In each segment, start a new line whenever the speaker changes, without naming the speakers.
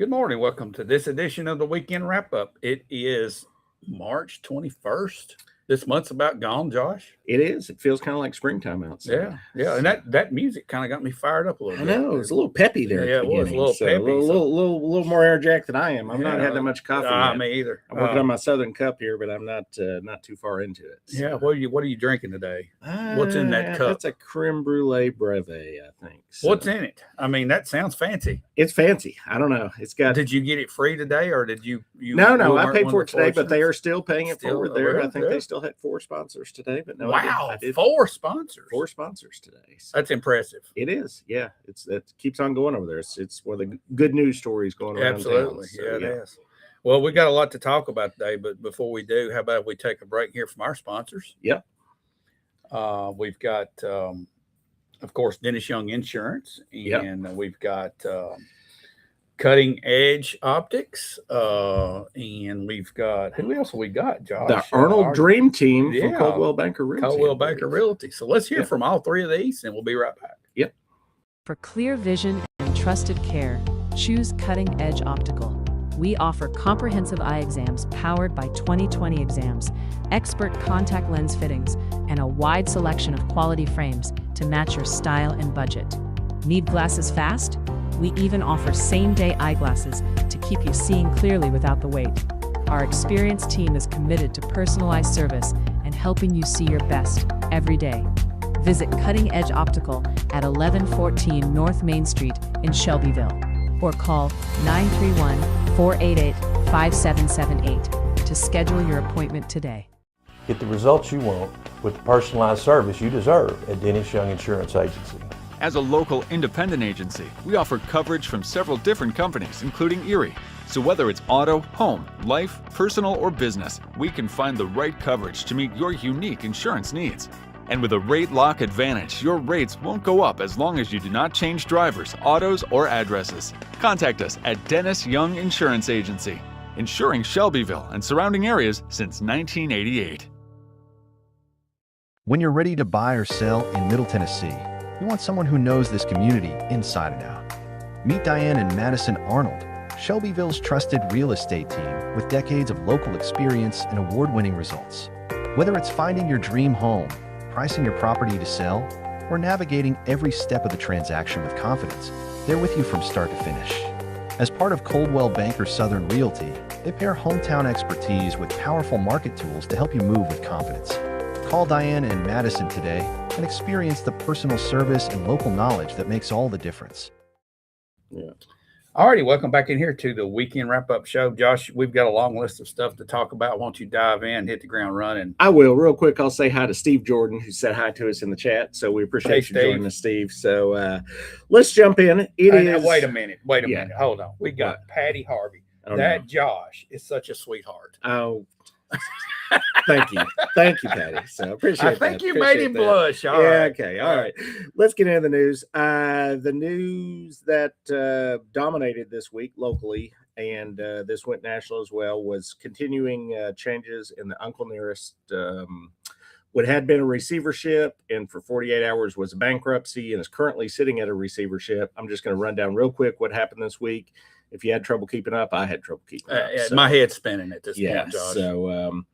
Good morning. Welcome to this edition of the Weekend Wrap Up. It is March 21st. This month's about gone, Josh.
It is. It feels kind of like springtime outside.
Yeah. And that music kind of got me fired up a little
I
bit.
know. It's a little peppy there.
Yeah,
at the
it was a
beginning.
little peppy.
A little more energetic than I am. I've not had that much coffee yet.
Me either.
I'm working on my Southern Cup here, but I'm not too far into it.
So. Yeah. What are you drinking today? What's in that cup?
That's a creme brulee brevet, I think.
So, what's in it? I mean, that sounds fancy.
It's fancy. I don't know. It's got.
Did you get it free today, or did you?
No. I paid for it today, but they are still paying it forward there.
Really
I think they still had 4 sponsors today, but no.
Wow, 4 sponsors.
4 sponsors today.
So that's impressive.
It is. Yeah. It keeps on going over there. It's one of the good news stories going around.
Absolutely.
Town.
So, it is. Well, we got a lot to talk about today, but before we do, how about we take a break here from our sponsors?
Yep.
We've got, of course, Dennis Young Insurance, and we've got Cutting Edge Optics, and we've got, who else we got, Josh?
The Arnold Dream Team from Coldwell Banker Realty.
Coldwell Banker Realty. So let's hear from all 3 of these, and we'll be right back.
Yep.
For clear vision and trusted care, choose Cutting Edge Optical. We offer comprehensive eye exams powered by 20/20 exams, expert contact lens fittings, and a wide selection of quality frames to match your style and budget. Need glasses fast? We even offer same-day eyeglasses to keep you seeing clearly without the wait. Our experienced team is committed to personalized service and helping you see your best every day. Visit Cutting Edge Optical at 1114 North Main Street in Shelbyville, or call 931-488-5778 to schedule your appointment today.
Get the results you want with the personalized service you deserve at Dennis Young Insurance Agency.
As a local independent agency, we offer coverage from several different companies, including Erie. So whether it's auto, home, life, personal, or business, we can find the right coverage to meet your unique insurance needs. And with a rate lock advantage, your rates won't go up as long as you do not change drivers, autos, or addresses. Contact us at Dennis Young Insurance Agency, insuring Shelbyville and surrounding areas since 1988.
When you're ready to buy or sell in Middle Tennessee, you want someone who knows this community inside and out. Meet Diane and Madison Arnold, Shelbyville's trusted real estate team with decades of local experience and award-winning results. Whether it's finding your dream home, pricing your property to sell, or navigating every step of the transaction with confidence, they're with you from start to finish. As part of Coldwell Banker Southern Realty, they pair hometown expertise with powerful market tools to help you move with confidence. Call Diane and Madison today and experience the personal service and local knowledge that makes all the difference.
Yeah. Alrighty, welcome back in here to the Weekend Wrap-Up Show. Josh, we've got a long list of stuff to talk about. Why don't you dive in, hit the ground running?
I will. Real quick, I'll say hi to Steve Jordan, who said hi to us in the chat. So we appreciate you joining us, Steve. So let's jump in.
Wait a minute. Hold on. We got Patty Harvey. Josh is such a sweetheart.
Oh, thank you, Patty. So appreciate.
I think you made him blush.
All right. Okay. All right. Let's get into the news. The news that dominated this week locally, and this went national as well, was continuing changes in the Uncle Nearest. What had been a receivership, and for 48 hours was a bankruptcy, and is currently sitting at a receivership. I'm just going to run down real quick what happened this week. If you had trouble keeping up, I had trouble keeping up.
So. My head's spinning at this point, Josh.
So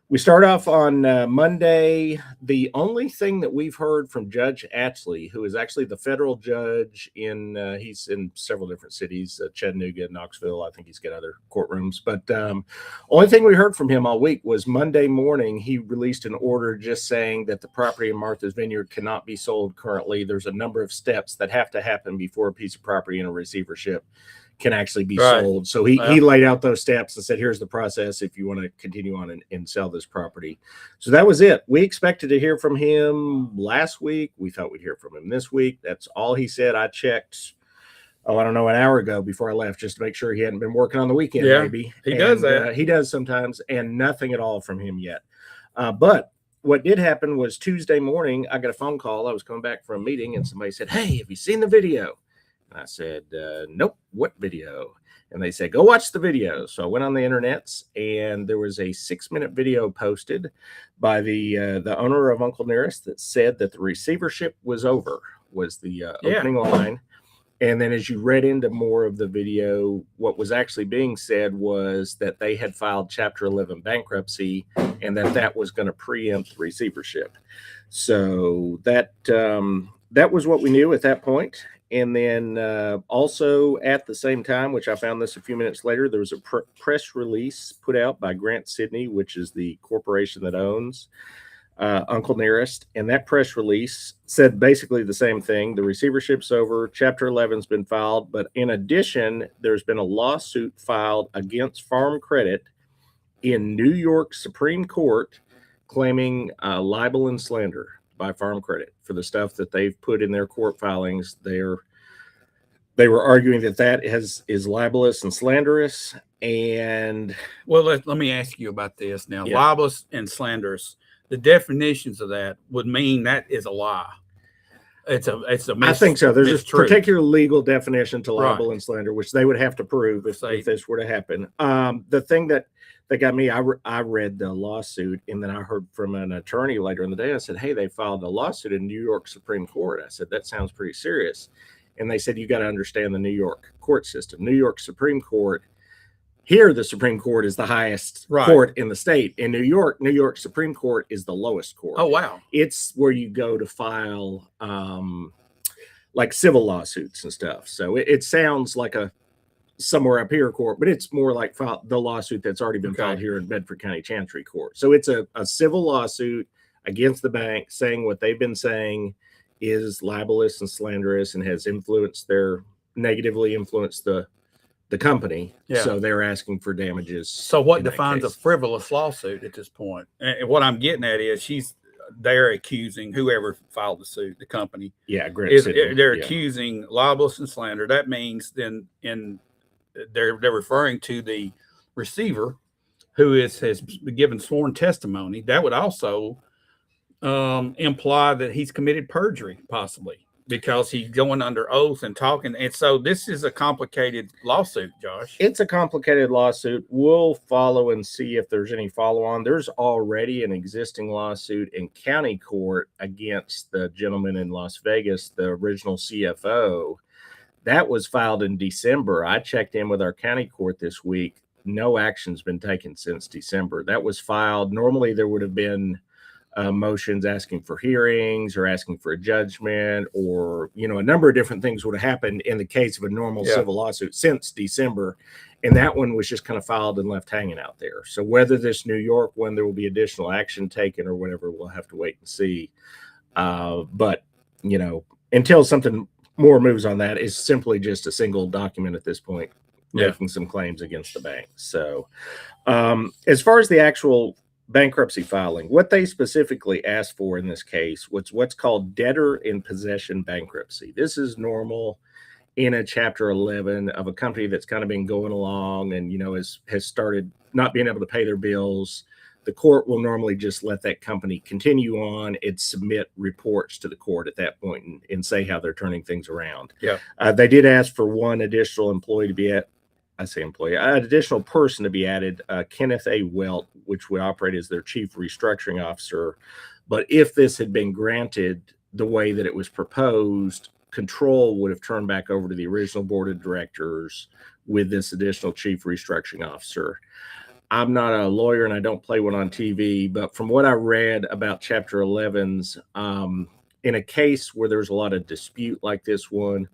we start off on Monday. The only thing that we've heard from Judge Atchley, who is actually the federal judge he's in several different cities, Chattanooga, Knoxville. I think he's got other courtrooms. But only thing we heard from him all week was Monday morning. He released an order just saying that the property in Martha's Vineyard cannot be sold currently. There's a number of steps that have to happen before a piece of property in a receivership can actually be sold. So he laid out those steps and said, here's the process if you want to continue on and sell this property. So that was it. We expected to hear from him last week. We thought we'd hear from him this week. That's all he said. I checked, I don't know, an hour ago before I left just to make sure he hadn't been working on the weekend. Maybe.
He does that.
He does sometimes, and nothing at all from him yet. But what did happen was Tuesday morning, I got a phone call. I was coming back from a meeting and somebody said, hey, have you seen the video? And I said, nope, what video? And they said, go watch the video. So I went on the internets, and there was a 6-minute video posted by the owner of Uncle Nearest that said that the receivership was over, was the opening line. And then as you read into more of the video, what was actually being said was that they had filed Chapter 11 bankruptcy and that was going to preempt receivership. So that was what we knew at that point. And then also at the same time, which I found this a few minutes later, there was a press release put out by Grant Sidney, which is the corporation that owns Uncle Nearest. And that press release said basically the same thing. The receivership's over. Chapter 11's been filed. But in addition, there's been a lawsuit filed against Farm Credit in New York Supreme Court claiming libel and slander by Farm Credit for the stuff that they've put in their court filings. They were arguing that is libelous and slanderous. And
well, let me ask you about this now.
Yeah.
Libelous and slanderous. The definitions of that would mean that is a lie. It's a
I think so. There's a
mistruth.
particular legal definition to libel
Right.
and slander, which they would have to prove if this were to happen. The thing that got me, I read the lawsuit, and then I heard from an attorney later in the day. I said, hey, they filed a lawsuit in New York Supreme Court. I said, that sounds pretty serious. And they said, you got to understand the New York court system. New York Supreme Court, here the Supreme Court is the highest
Right.
court in the state. In New York Supreme Court is the lowest court.
Oh, wow.
It's where you go to file like civil lawsuits and stuff. So it sounds like a somewhere up here court, but it's more like the lawsuit that's already been filed here in Bedford County Chancery Court. So it's a civil lawsuit against the bank saying what they've been saying is libelous and slanderous and has negatively influenced the company.
Yeah.
So they're asking for damages.
So what
in that
defines a
case.
frivolous lawsuit at this point? And what I'm getting at is they're accusing whoever filed the suit, the company,
Yeah,
they're
yeah.
accusing libelous and slander. That means then they're referring to the receiver who has given sworn testimony. That would also imply that he's committed perjury, possibly, because he's going under oath and talking. And so this is a complicated lawsuit, Josh.
It's a complicated lawsuit. We'll follow and see if there's any follow-on. There's already an existing lawsuit in county court against the gentleman in Las Vegas, the original CFO. That was filed in December. I checked in with our county court this week. No action's been taken since December. That was filed. Normally there would have been motions asking for hearings or asking for a judgment, or a number of different things would have happened in the case of a normal civil lawsuit since December, and that one was just kind of filed and left hanging out there. So whether this New York one there will be additional action taken or whatever, we'll have to wait and see. But until something more moves on that, is simply just a single document at this point making some claims against the bank. So as far as the actual bankruptcy filing, what they specifically asked for in this case was what's called debtor in possession bankruptcy. This is normal in a Chapter 11 of a company that's kind of been going along and has started not being able to pay their bills. The court will normally just let that company continue on and submit reports to the court at that point and say how they're turning things around. They did ask for one additional employee to be an additional person to be added, Kenneth A. Welt, which would operate as their chief restructuring officer. But if this had been granted the way that it was proposed, control would have turned back over to the original board of directors with this additional chief restructuring officer. I'm not a lawyer and I don't play one on TV, but from what I read about Chapter 11s, in a case where there's a lot of dispute like this one,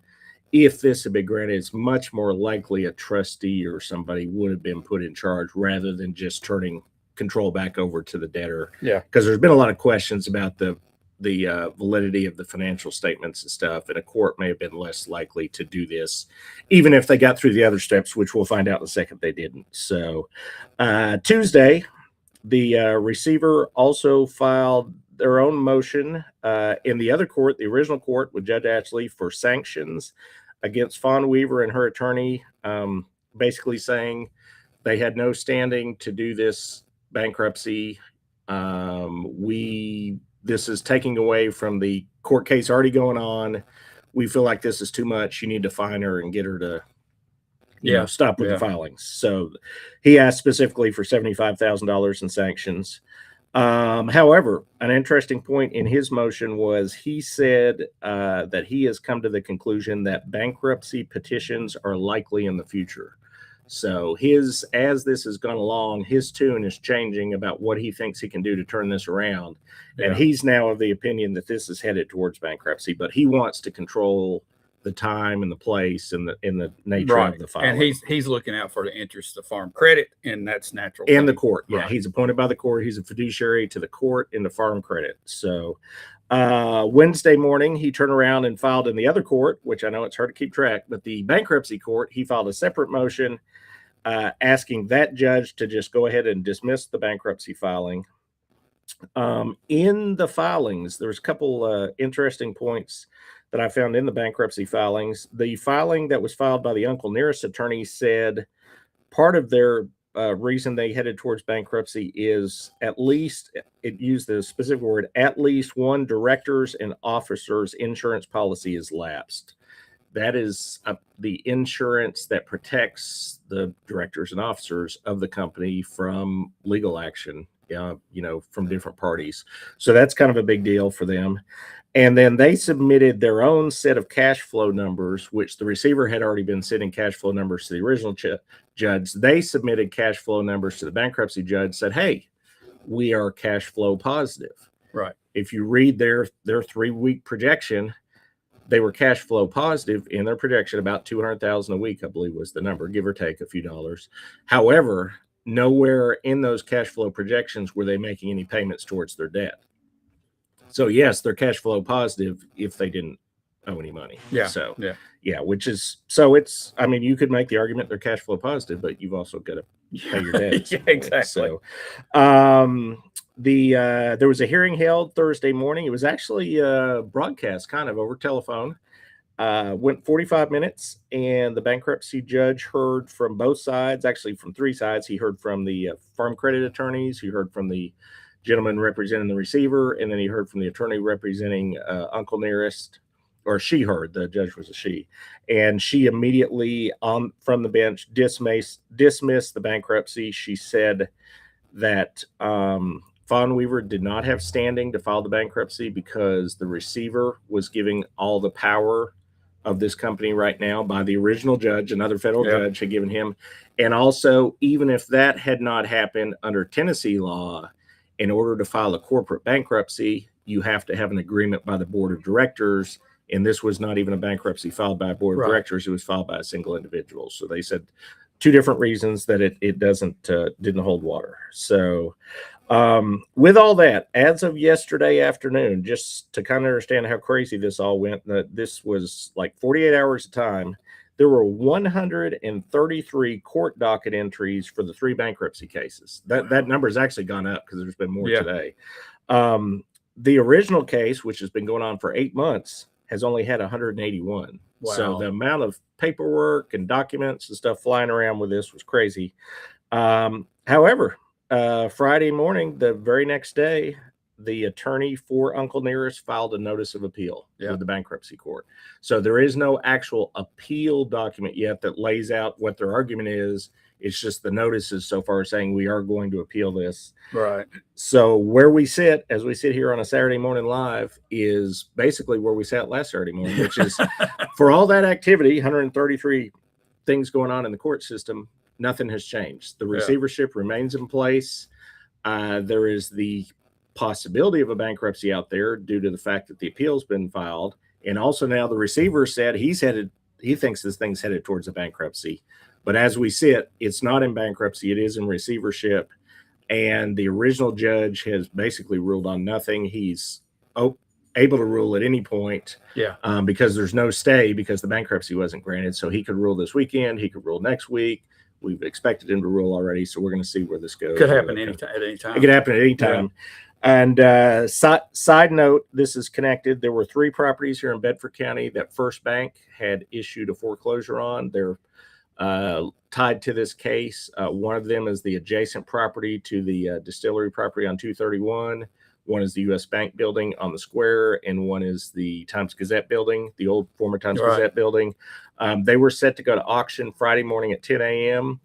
if this had been granted, it's much more likely a trustee or somebody would have been put in charge rather than just turning control back over to the debtor.
Yeah.
Because there's been a lot of questions about the validity of the financial statements and stuff, and a court may have been less likely to do this, even if they got through the other steps, which we'll find out in a second they didn't. So Tuesday, the receiver also filed their own motion in the other court, the original court with Judge Atchley, for sanctions against Fawn Weaver and her attorney, basically saying they had no standing to do this bankruptcy. This is taking away from the court case already going on. We feel like this is too much. You need to fine her and get her to stop with the filings. So he asked specifically for $75,000 in sanctions. However, an interesting point in his motion was he said that he has come to the conclusion that bankruptcy petitions are likely in the future. So as this has gone along, his tune is changing about what he thinks he can do to turn this around.
Yeah.
And he's now of the opinion that this is headed towards bankruptcy, but he wants to control the time and the place and the nature of the filing.
And he's looking out for the interests of Farm Credit, and that's natural.
And the court. Yeah,
Right.
he's appointed by the court. He's a fiduciary to the court in the Farm Credit. So Wednesday morning, he turned around and filed in the other court, which I know it's hard to keep track, but the bankruptcy court, he filed a separate motion asking that judge to just go ahead and dismiss the bankruptcy filing. In the filings, there's a couple interesting points that I found in the bankruptcy filings. The filing that was filed by the Uncle Nearest attorney said part of their reason they headed towards bankruptcy is at least, it used the specific word, at least one director's and officer's insurance policy is lapsed. That is the insurance that protects the directors and officers of the company from legal action, from different parties. So that's kind of a big deal for them. And then they submitted their own set of cash flow numbers, which the receiver had already been sending cash flow numbers to the original judge. They submitted cash flow numbers to the bankruptcy judge, said, hey, we are cash flow positive.
Right.
If you read their 3-week projection, they were cash flow positive in their projection, about $200,000 a week, I believe was the number, give or take a few dollars. However, nowhere in those cash flow projections were they making any payments towards their debt. So yes, they're cash flow positive if they didn't owe any money.
Yeah.
So
yeah,
which is, so it's, I mean, you could make the argument they're cash flow positive, but you've also got to pay your debt.
Yeah, exactly.
So, there was a hearing held Thursday morning. It was actually broadcast kind of over telephone. Went 45 minutes, and the bankruptcy judge heard from both sides, actually from 3 sides. He heard from the Farm Credit attorneys. He heard from the gentleman representing the receiver, and then he heard from the attorney representing Uncle Nearest, or she heard, the judge was a she, and she immediately from the bench dismissed the bankruptcy. She said that Fawn Weaver did not have standing to file the bankruptcy because the receiver was giving all the power of this company right now by the original judge. Another federal judge had given him. And also, even if that had not happened under Tennessee law, in order to file a corporate bankruptcy, you have to have an agreement by the board of directors. And this was not even a bankruptcy filed by a board of directors. It was filed by a single individual. So they said 2 different reasons that it didn't hold water. So with all that, as of yesterday afternoon, just to kind of understand how crazy this all went, this was like 48 hours of time. There were 133 court docket entries for the 3 bankruptcy cases. That number has actually gone up because there's been more today. The original case, which has been going on for 8 months, has only had 181.
Wow.
So the amount of paperwork and documents and stuff flying around with this was crazy. However, Friday morning, the very next day, the attorney for Uncle Nearest filed a notice of appeal with the bankruptcy court. So there is no actual appeal document yet that lays out what their argument is. It's just the notices so far saying we are going to appeal this.
Right.
So where we sit, as we sit here on a Saturday morning live, is basically where we sat last Saturday morning, which is for all that activity, 133 things going on in the court system, nothing has changed. The receivership remains in place. There is the possibility of a bankruptcy out there due to the fact that the appeal's been filed. And also now the receiver said he thinks this thing's headed towards a bankruptcy. But as we sit, it's not in bankruptcy. It is in receivership. And the original judge has basically ruled on nothing. He's able to rule at any point because there's no stay because the bankruptcy wasn't granted. So he could rule this weekend. He could rule next week. We've expected him to rule already. So we're going to see where this goes.
Could happen at any time.
It could happen at any time. And side note, this is connected. There were 3 properties here in Bedford County that First Bank had issued a foreclosure on. They're tied to this case. One of them is the adjacent property to the distillery property on 231. One is the U.S. Bank building on the square, and one is the Times Gazette building, the old former Times Gazette building. They were set to go to auction Friday morning at 10 a.m.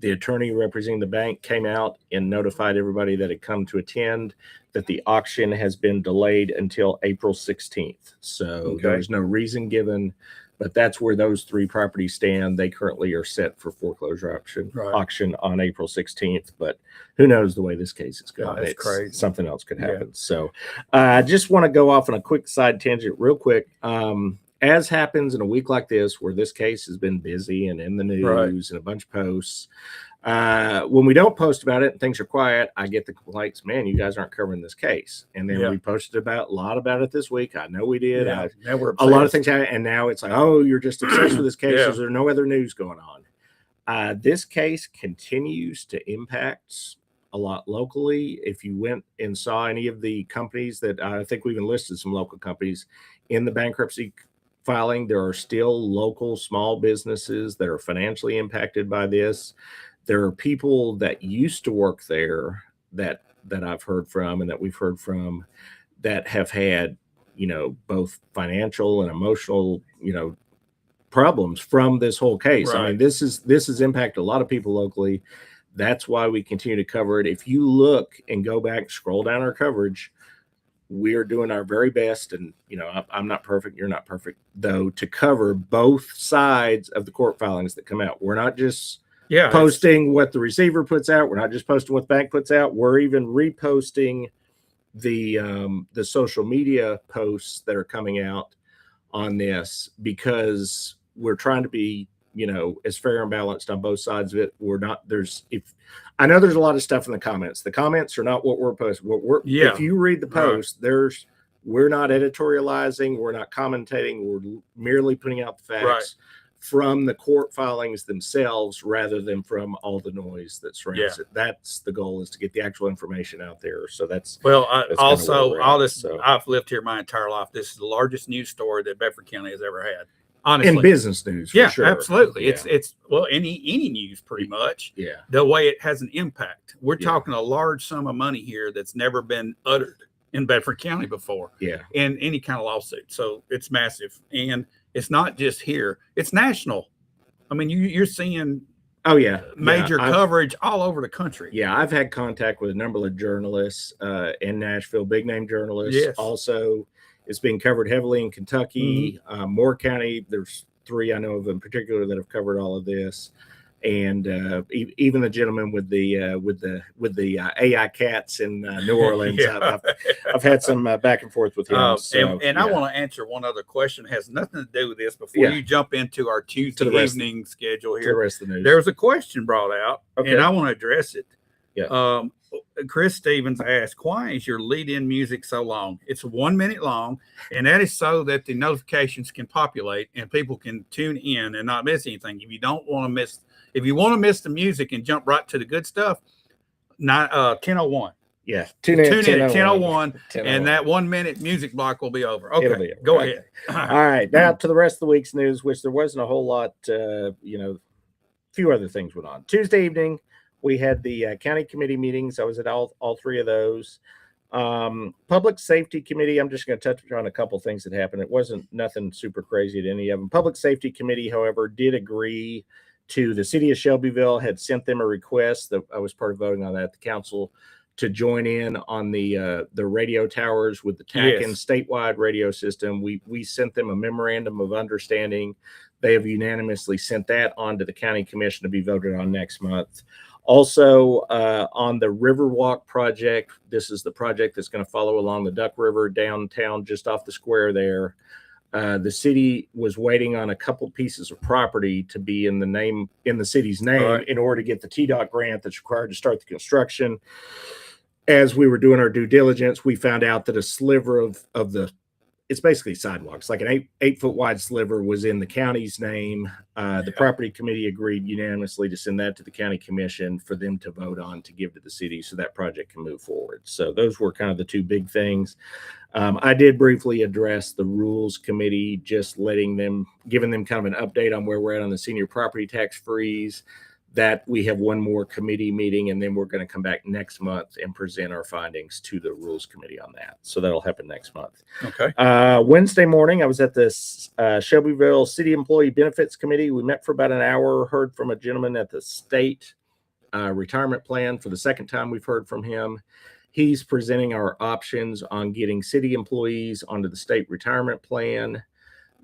The attorney representing the bank came out and notified everybody that had come to attend that the auction has been delayed until April 16th. So there
Okay.
was no reason given, but that's where those 3 properties stand. They currently are set for foreclosure
Right.
auction on April 16th, but who knows the way this case is
No,
going.
that's
It's
crazy.
something else could
Yeah.
happen. So I just want to go off on a quick side tangent real quick. As happens in a week like this, where this case has been busy and in the news
Right.
and a bunch of posts, when we don't post about it and things are quiet, I get the complaints, man, you guys aren't covering this case. And then
Yeah.
we posted a lot about it this week. I know we did.
Yeah. Now we're
A lot of
obsessed.
things happen, and now it's like, oh, you're just obsessed with this case.
Yeah.
Is there no other news going on? This case continues to impact a lot locally. If you went and saw any of the companies that I think we even listed some local companies in the bankruptcy filing, there are still local small businesses that are financially impacted by this. There are people that used to work there that I've heard from and that we've heard from that have had, both financial and emotional, problems from this whole case. I mean,
Right.
this has impacted a lot of people locally. That's why we continue to cover it. If you look and go back, scroll down our coverage, we're doing our very best. And, I'm not perfect. You're not perfect, though, to cover both sides of the court filings that come out. We're not just
Yeah. it's-
posting what the receiver puts out. We're not just posting what the bank puts out. We're even reposting the social media posts that are coming out on this because we're trying to be, as fair and balanced on both sides of it. We're not, I know there's a lot of stuff in the comments. The comments are not what we're posting.
Yeah.
If you read the
Right.
post, we're not editorializing. We're not commentating. We're merely putting out the facts
Right.
from the court filings themselves rather than from all the noise that surrounds
Yeah.
it. That's the goal, is to get the actual information out there. So that's
Well,
That's kinda
also,
where we're
all
at,
this,
so.
I've lived here my entire life. This is the largest news story that Bedford County has ever had.
in
Honestly.
business news. For
Yeah,
sure.
absolutely.
Yeah.
It's well, any news pretty much.
Yeah.
The way it has an impact. We're
Yeah.
talking a large sum of money here that's never been uttered in Bedford County before
Yeah.
in any kind of lawsuit. So it's massive. And it's not just here, it's national. I mean, you're seeing
Oh yeah.
major
Yeah,
coverage all over the country.
Yeah, I've had contact with a number of journalists in Nashville, big name journalists.
Yes.
Also, it's being covered heavily in Kentucky, Moore County. There's 3 I know of in particular that have covered all of this, and even the gentleman with the AI cats in New Orleans.
Yeah.
I've had some back and forth with him. So,
and I
yeah.
want to answer one other question. It has nothing to do with this before
Yeah.
you jump into our Tuesday
the rest-
evening schedule
to the
here.
rest of the news.
There was a question brought out,
Okay.
and I want to address it.
Yeah.
Chris Stevens asked, why is your lead-in music so long? It's 1 minute long, and that is so that the notifications can populate and people can tune in and not miss anything. If you want to miss the music and jump right to the good stuff, 10:01.
Yeah,
Tune in at
10:01.
10:01,
10:01.
and that 1 minute music block will be over.
It'll
Okay,
be over.
go
Okay.
ahead.
All right, now to the rest of the week's news, which there wasn't a whole lot. A few other things went on. Tuesday evening, we had the county committee meetings. I was at all 3 of those. Public safety committee, I'm just going to touch on a couple things that happened. It wasn't nothing super crazy at any of them. Public safety committee, however, did agree to, the city of Shelbyville had sent them a request that I was part of voting on that, the council, to join in on the radio towers with the TACN
Yes.
statewide radio system. We sent them a memorandum of understanding. They have unanimously sent that on to the county commission to be voted on next month. Also, on the Riverwalk project, this is the project that's going to follow along the Duck River downtown, just off the square there. The city was waiting on a couple pieces of property to be in the city's name,
Right.
in order to get the TDOT grant that's required to start the construction. As we were doing our due diligence, we found out that a sliver of it's basically sidewalks, like an 8-foot wide sliver, was in the county's name. The property committee agreed unanimously to send that to the county commission for them to vote on to give to the city so that project can move forward. So those were kind of the 2 big things. I did briefly address the rules committee, just giving them kind of an update on where we're at on the senior property tax freeze. That we have one more committee meeting, and then we're going to come back next month and present our findings to the rules committee on that. So that'll happen next month.
Okay.
Wednesday morning, I was at the Shelbyville City Employee Benefits Committee. We met for about an hour, heard from a gentleman at the state retirement plan for the second time we've heard from him. He's presenting our options on getting city employees onto the state retirement plan.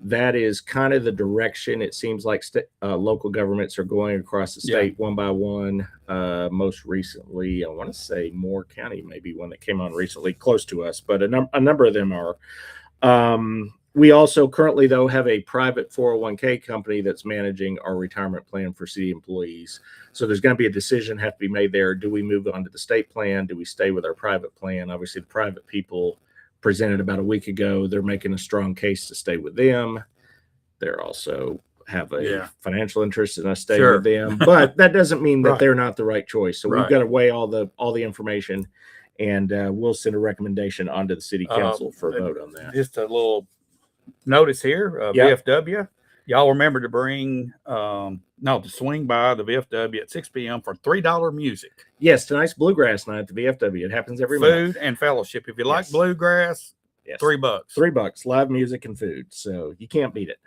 That is kind of the direction it seems like local governments are going across the state one by one. Most recently, I want to say Moore County, maybe one that came on recently close to us, but a number of them are. We also currently, though, have a private 401k company that's managing our retirement plan for city employees. So there's going to be a decision have to be made there. Do we move on to the state plan? Do we stay with our private plan? Obviously, the private people presented about a week ago. They're making a strong case to stay with them. They're also have a financial interest in us staying with them, but that doesn't mean that they're not the right choice. So we've got to weigh all the information, and we'll send a recommendation onto the city council for a vote on that.
Just a little notice here, VFW. Y'all remember to bring to swing by the VFW at 6 p.m. for $3 music.
Yes, tonight's bluegrass night at the VFW. It happens every month.
Food and fellowship. If you like bluegrass, $3.
$3, live music and food. So you can't beat it.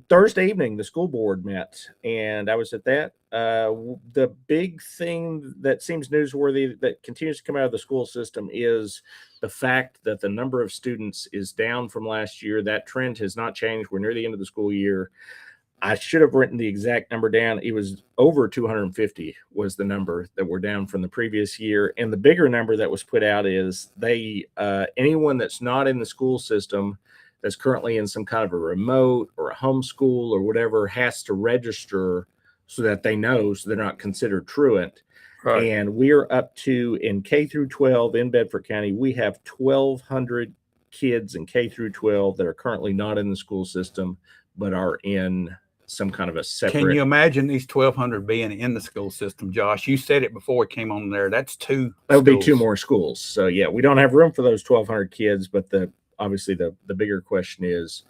Thursday evening, the school board met, and I was at that. The big thing that seems newsworthy that continues to come out of the school system is the fact that the number of students is down from last year. That trend has not changed. We're near the end of the school year. I should have written the exact number down. It was over 250 was the number that were down from the previous year. And the bigger number that was put out is anyone that's not in the school system that's currently in some kind of a remote or a homeschool or whatever has to register so that they know, so they're not considered truant. Right. And we're up to, in K through 12 in Bedford County, we have 1,200 kids in K through 12 that are currently not in the school system, but are in some kind of a separate.
Can you imagine these 1,200 being in the school system, Josh? You said it before it came on there. That's two.
That would be two more schools. So yeah, we don't have room for those 1,200 kids, but obviously the bigger question is,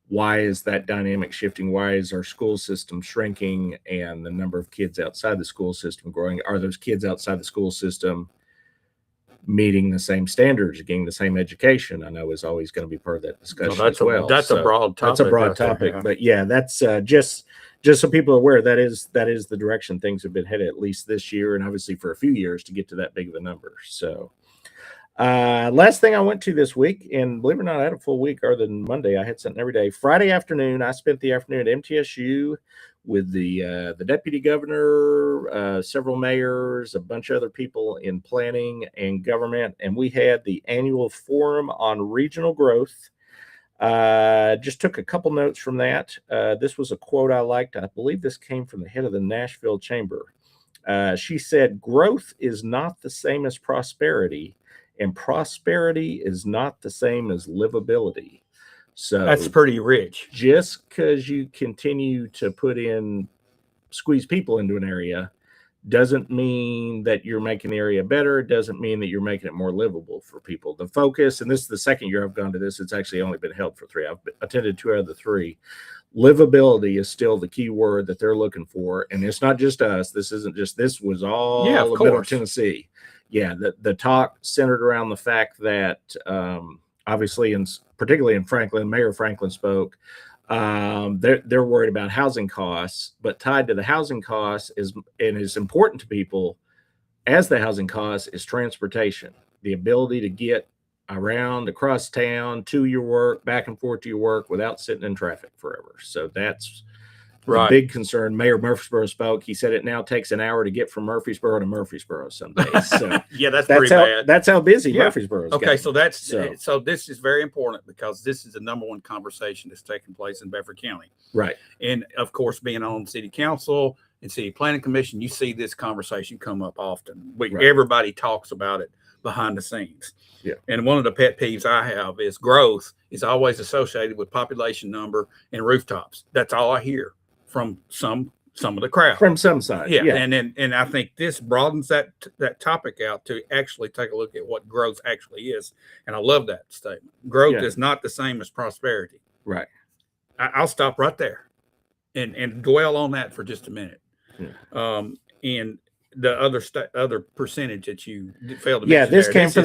why is that dynamic shifting? Why is our school system shrinking and the number of kids outside the school system growing? Are those kids outside the school system meeting the same standards, getting the same education? I know is always going to be part of that discussion as well.
That's a broad topic.
That's a broad topic, but yeah, that's just so people are aware that is the direction things have been headed, at least this year, and obviously for a few years to get to that big of a number. So last thing I went to this week, and believe it or not, I had a full week other than Monday. I had something every day. Friday afternoon, I spent the afternoon at MTSU with the deputy governor, several mayors, a bunch of other people in planning and government, and we had the annual forum on regional growth. Just took a couple notes from that. This was a quote I liked. I believe this came from the head of the Nashville Chamber. She said, "Growth is not the same as prosperity, and prosperity is not the same as livability." So
that's pretty rich.
Just because you continue to squeeze people into an area doesn't mean that you're making the area better. It doesn't mean that you're making it more livable for people. The focus, and this is the second year I've gone to this, it's actually only been held for 3. I've attended 2 out of the 3. Livability is still the key word that they're looking for. And it's not just us. This was all of Middle Tennessee. Yeah, the talk centered around the fact that obviously, particularly in Franklin, Mayor Franklin spoke. They're worried about housing costs, but tied to the housing costs is important to people as the housing costs is transportation, the ability to get around across town to your work, back and forth to your work without sitting in traffic forever. So that's a big concern. Mayor Murfreesboro spoke. He said it now takes an hour to get from Murfreesboro to Murfreesboro some days. So
yeah, that's pretty bad.
That's how busy Murfreesboro is.
Okay, so this is very important because this is the number one conversation that's taking place in Bedford County.
Right.
And of course, being on city council and city planning commission, you see this conversation come up often. Everybody talks about it behind the scenes.
Yeah.
And one of the pet peeves I have is growth is always associated with population number and rooftops. That's all I hear from some of the crowd.
From some side.
Yeah. And I think this broadens that topic out to actually take a look at what growth actually is. And I love that statement. Growth is not the same as prosperity.
Right.
I'll stop right there and dwell on that for just a minute.
Yeah.
And the other percentage that you failed to mention.
This came from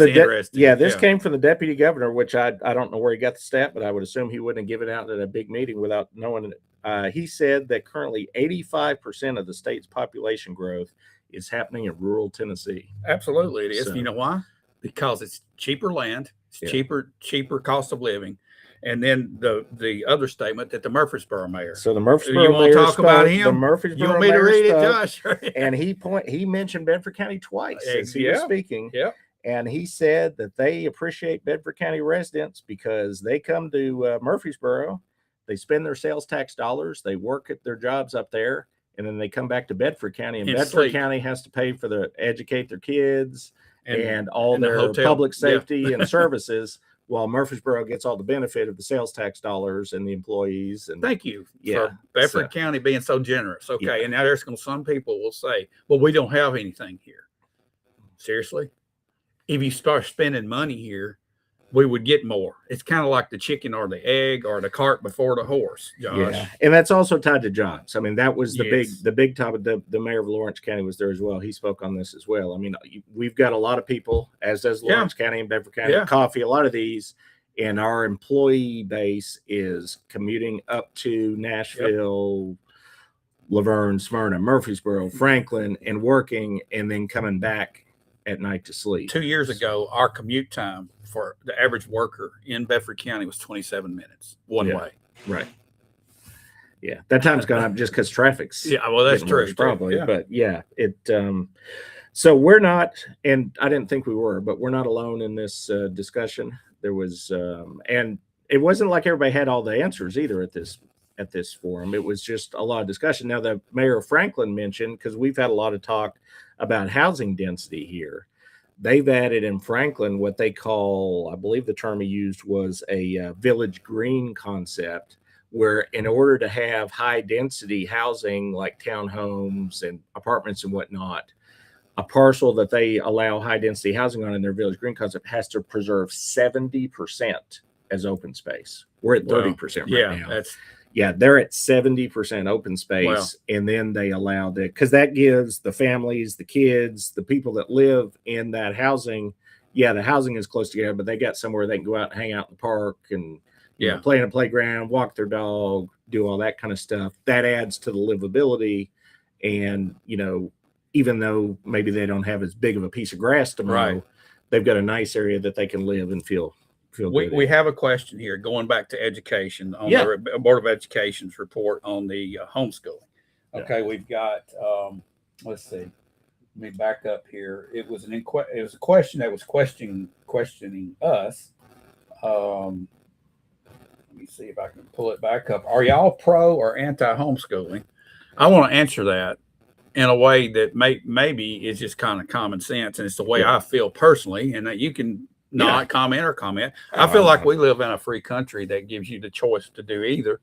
came from the deputy governor, which I don't know where he got the stat, but I would assume he wouldn't have given out at a big meeting without knowing He said that currently 85% of the state's population growth is happening in rural Tennessee.
Absolutely, it is.
So-
You know why? Because it's cheaper land, it's
Yeah.
cheaper cost of living, and then the other statement that the Murfreesboro mayor.
So the Murfreesboro
You wanna
mayor
talk about
spoke,
him?
The Murfreesboro
You want me to
mayor
read it,
spoke,
Josh?
and he mentioned Bedford County twice as he was
Yeah.
speaking.
Yeah.
And he said that they appreciate Bedford County residents because they come to Murfreesboro, they spend their sales tax dollars, they work at their jobs up there, and then they come back to Bedford County, and
And
Bedford
sleep.
County has to pay for the educate their kids and all
and the
their
hotel.
public
Yeah.
safety and services, while Murfreesboro gets all the benefit of the sales tax dollars and the employees. And
Thank you
Yeah,
for Bedford
so-
County being so generous. Okay,
Yeah.
and now there's going some people will say, "Well, we don't have anything here." Seriously, if you start spending money here, we would get more. It's kind of like the chicken or the egg or the cart before the horse, Josh.
Yeah, and that's also tied to jobs. I mean, that was the
Yes.
big topic. The mayor of Lawrence County was there as well. He spoke on this as well. I mean, we've got a lot of people, as does
Yeah.
Lawrence County and Bedford County,
Yeah.
Coffee, a lot of these, and our employee base is commuting up to Nashville, Laverne, Smyrna, Murfreesboro, Franklin, and working, and then coming back at night to sleep.
2 years ago, our commute time for the average worker in Bedford County was 27 minutes one
Yeah.
way.
Right. Yeah, that time's gone up just because traffic's
Yeah, well, that's
getting
true.
worse,
too.
probably.
Yeah.
But yeah, it so we're not, and I didn't think we were, but we're not alone in this discussion. There was and it wasn't like everybody had all the answers either at this forum. It was just a lot of discussion. Now, the mayor of Franklin mentioned, because we've had a lot of talk about housing density here, they've added in Franklin what they call, I believe the term he used was a village green concept, where in order to have high density housing like townhomes and apartments and whatnot, a parcel that they allow high density housing on in their village green concept has to preserve 70% as open space. We're at
Wow.
30% right
Yeah,
now.
that's
Yeah, they're at 70% open space.
Wow.
And then they allow that, because that gives the families, the kids, the people that live in that housing. Yeah, the housing is close together, but they got somewhere they can go out and hang out in the park and
Yeah.
play in a playground, walk their dog, do all that kind of stuff. That adds to the livability. And, even though maybe they don't have as big of a piece of grass to mow,
Right.
they've got a nice area that they can live and feel
we,
good
we
in.
have a question here going back to education on
Yeah.
the Board of Education's report on the homeschooling.
Yeah.
Okay, we've got let's see. Let me back up here. It was it was a question that was questioning us. Let me see if I can pull it back up. Are y'all pro or anti homeschooling? I want to answer that in a way that maybe is just kind of common sense, and it's the way
Yeah.
I feel personally, and that you can not
Yeah.
comment or comment. I feel like we live in a free country that gives you the choice to do either,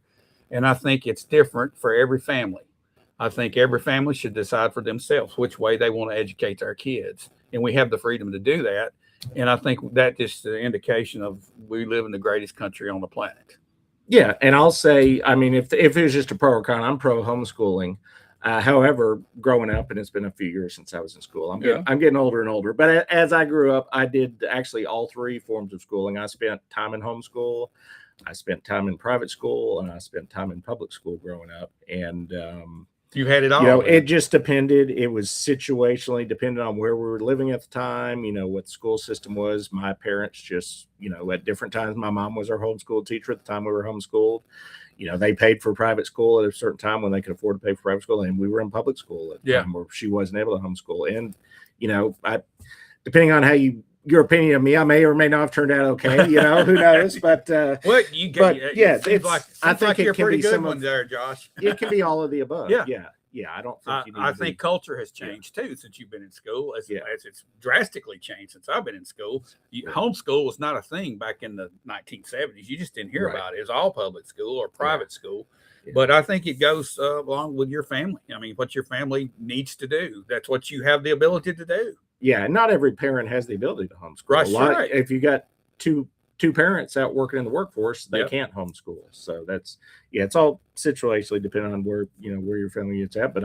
and I think it's different for every family. I think every family should decide for themselves which way they want to educate their kids, and we have the freedom to do that. And I think that just the indication of we live in the greatest country on the planet.
Yeah, and I'll say, I mean, if it was just a pro or con, I'm pro homeschooling. However, growing up, and it's been a few years since I was in school, I'm getting older and older. But as I grew up, I did actually all three forms of schooling. I spent time in homeschool, I spent time in private school, and I spent time in public school growing up. And
You had it all.
it just depended. It was situationally dependent on where we were living at the time, what the school system was. My parents just, at different times, my mom was our homeschool teacher at the time we were homeschooled. They paid for private school at a certain time when they could afford to pay for private school, and we were in public school at the time where she wasn't able to homeschool. And, depending on your opinion of me, I may or may not have turned out okay, who knows, but,
what you
but,
get?
yeah,
it seems
it's-
like
I think it
you're
can
pretty
be
good
some
one
of-
there, Josh.
it can be all of the above.
Yeah.
Yeah. I don't think you need
I
to
think
be,
culture has changed too since you've been in school. As it's drastically changed since I've been in school. Homeschool was not a thing back in the 1970s. You just didn't hear
Right.
about it. It was all public school or private school.
Yeah.
But I think it goes along with your family. I mean, what your family needs to do. That's what you have the ability to do.
yeah, not every parent has the ability to homeschool.
Right,
A lot,
right.
if you got two parents out working in the workforce, they
Yep.
can't homeschool. So that's it's all situationally depending on where where your family is at. But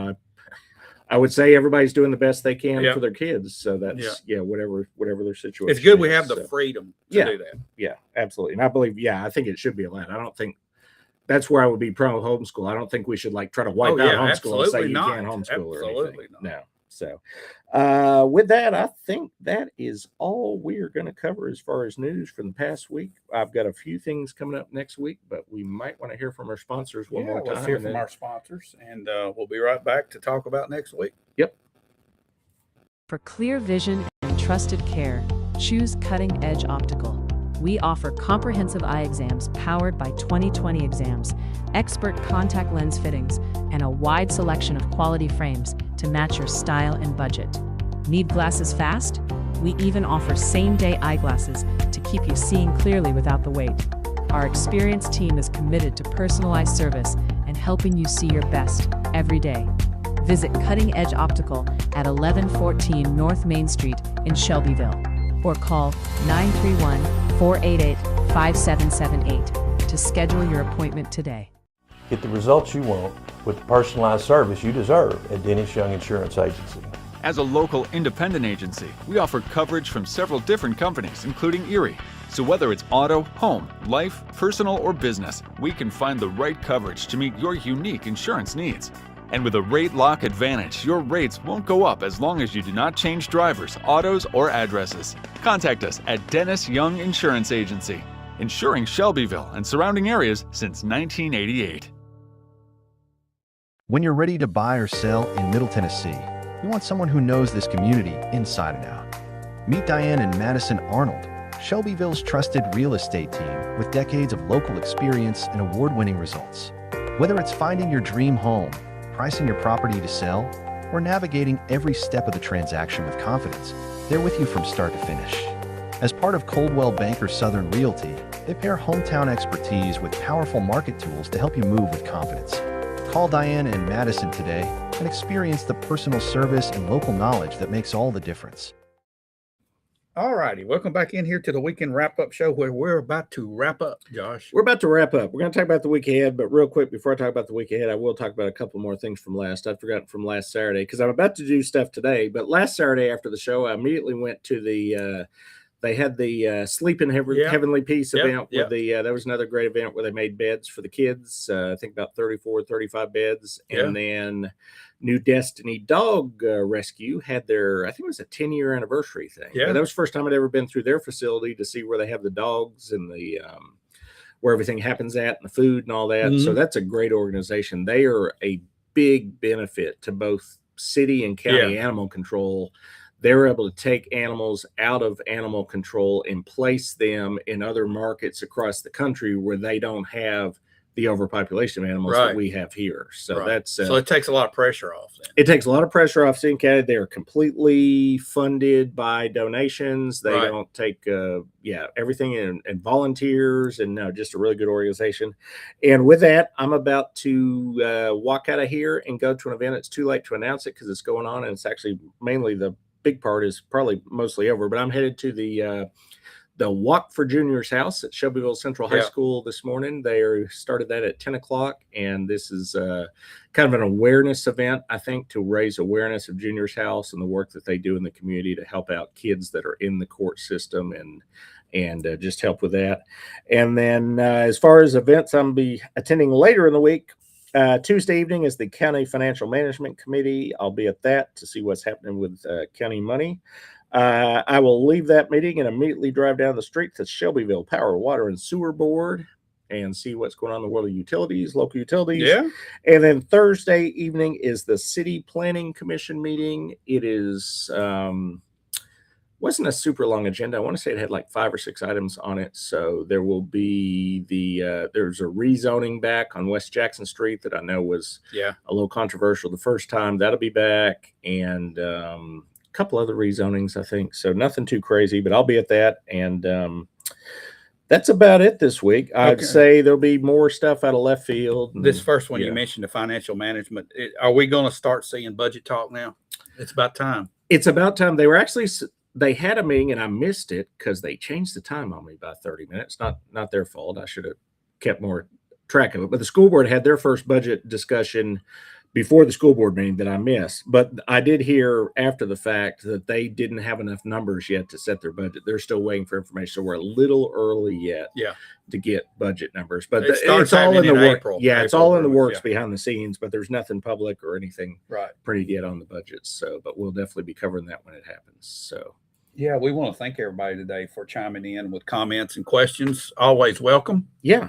I would say everybody's doing the best they can
Yep.
for their kids. So that's whatever their situation.
It's good we
is.
have the
So,
freedom to
Yeah.
do that.
yeah, absolutely. And I believe I think it should be allowed. I don't think that's where I would be pro homeschool. I don't think we should like try to wipe out homeschool and say
absolutely
you
not.
can't homeschool or anything.
Absolutely not.
No. So with that, I think that is all we are going to cover as far as news from the past week. I've got a few things coming up next week, but we might want to hear from our sponsors one more time.
Let's hear
and
from
then-
our sponsors, and we'll be right back to talk about next week.
Yep.
For clear vision and trusted care, choose Cutting Edge Optical. We offer comprehensive eye exams powered by 2020 exams, expert contact lens fittings, and a wide selection of quality frames to match your style and budget. Need glasses fast? We even offer same-day eyeglasses to keep you seeing clearly without the wait. Our experienced team is committed to personalized service and helping you see your best every day. Visit Cutting Edge Optical at 1114 North Main Street in Shelbyville, or call 931-488-5778 to schedule your appointment today.
Get the results you want with the personalized service you deserve at Dennis Young Insurance Agency.
As a local independent agency, we offer coverage from several different companies, including Erie. So whether it's auto, home, life, personal, or business, we can find the right coverage to meet your unique insurance needs. And with a rate lock advantage, your rates won't go up as long as you do not change drivers, autos, or addresses. Contact us at Dennis Young Insurance Agency, insuring Shelbyville and surrounding areas since 1988.
When you're ready to buy or sell in Middle Tennessee, you want someone who knows this community inside and out. Meet Diane and Madison Arnold, Shelbyville's trusted real estate team with decades of local experience and award-winning results. Whether it's finding your dream home, pricing your property to sell, or navigating every step of the transaction with confidence, they're with you from start to finish. As part of Coldwell Banker Southern Realty, they pair hometown expertise with powerful market tools to help you move with confidence. Call Diane and Madison today and experience the personal service and local knowledge that makes all the difference.
All righty. Welcome back in here to the weekend wrap-up show where we're about to wrap up, Josh.
We're about to wrap up. We're going to talk about the week ahead, but real quick, before I talk about the week ahead, I will talk about a couple more things from last. I forgot from last Saturday because I'm about to do stuff today. But last Saturday after the show, I immediately went to the they had the Sleep in Heavenly Peace event. With the there was another great event where they made beds for the kids. I think about 34, 35 beds. And then New Destiny Dog Rescue had their, I think it was a 10-year anniversary thing.
Yeah.
That was the first time I'd ever been through their facility to see where they have the dogs and the where everything happens at and the food and all that. So that's a great organization. They are a big benefit to both city and county animal control. They're able to take animals out of animal control and place them in other markets across the country where they don't have the overpopulation of animals that we have here. So that's
so it takes a lot of pressure off then.
It takes a lot of pressure off Seton County. They are completely funded by donations. They don't take everything and volunteers, and no, just a really good organization. And with that, I'm about to walk out of here and go to an event. It's too late to announce it because it's going on, and it's actually mainly the big part is probably mostly over, but I'm headed to the Walk for Juniors house at Shelbyville Central High School this morning. They started that at 10 o'clock, and this is kind of an awareness event, I think, to raise awareness of Juniors House and the work that they do in the community to help out kids that are in the court system and just help with that. And then as far as events I'm be attending later in the week, Tuesday evening is the County Financial Management Committee. I'll be at that to see what's happening with county money. I will leave that meeting and immediately drive down the street to Shelbyville Power, Water, and Sewer Board and see what's going on in the world of utilities, local utilities.
Yeah.
And then Thursday evening is the City Planning Commission meeting. It is wasn't a super long agenda. I want to say it had like 5 or 6 items on it. So there will be there's a rezoning back on West Jackson Street that I know was a little controversial the first time. That'll be back, and couple other rezonings, I think. So nothing too crazy, but I'll be at that. And that's about it this week. I'd say there'll be more stuff out of left field.
This first one you mentioned, the financial management. Are we going to start seeing budget talk now? It's about time.
It's about time. They had a meeting and I missed it because they changed the time on me by 30 minutes. Not their fault. I should have kept more track of it. But the school board had their first budget discussion before the school board meeting that I missed. But I did hear after the fact that they didn't have enough numbers yet to set their budget. They're still waiting for information. So we're a little early yet to get budget numbers. But
It starts
it's all in
happening
the
in
work.
April.
Yeah, it's
April
all in the
really,
works
yeah.
behind the scenes, but there's nothing public or anything
Right.
printed yet on the budgets. So, but we'll definitely be covering that when it happens. So,
Yeah, we want to thank everybody today for chiming in with comments and questions. Always welcome.
yeah.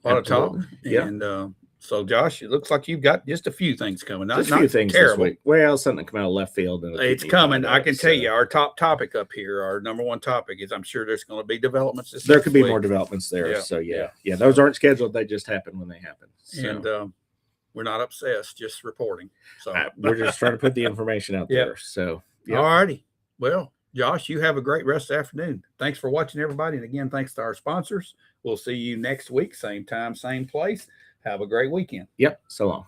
A lot of talk.
Absolutely. Yeah.
And so, Josh, it looks like you've got just a few things coming. Not,
Just a few
not
things
terrible.
this week. Well, something come out of left field. And it'll keep
It's
me
coming.
fired
I
up,
can
so.
tell you our top topic up here, our number one topic is I'm sure there's going to be developments.
There could be
week.
more developments there.
Yeah,
So
yeah.
yeah, those aren't scheduled. They just happen when they happen. So
And we're not obsessed, just reporting. So,
we're just trying to put the information out
Yep.
there. So yeah.
all righty. Well, Josh, you have a great rest of the afternoon. Thanks for watching, everybody. And again, thanks to our sponsors. We'll see you next week, same time, same place. Have a great weekend.
Yep. So long.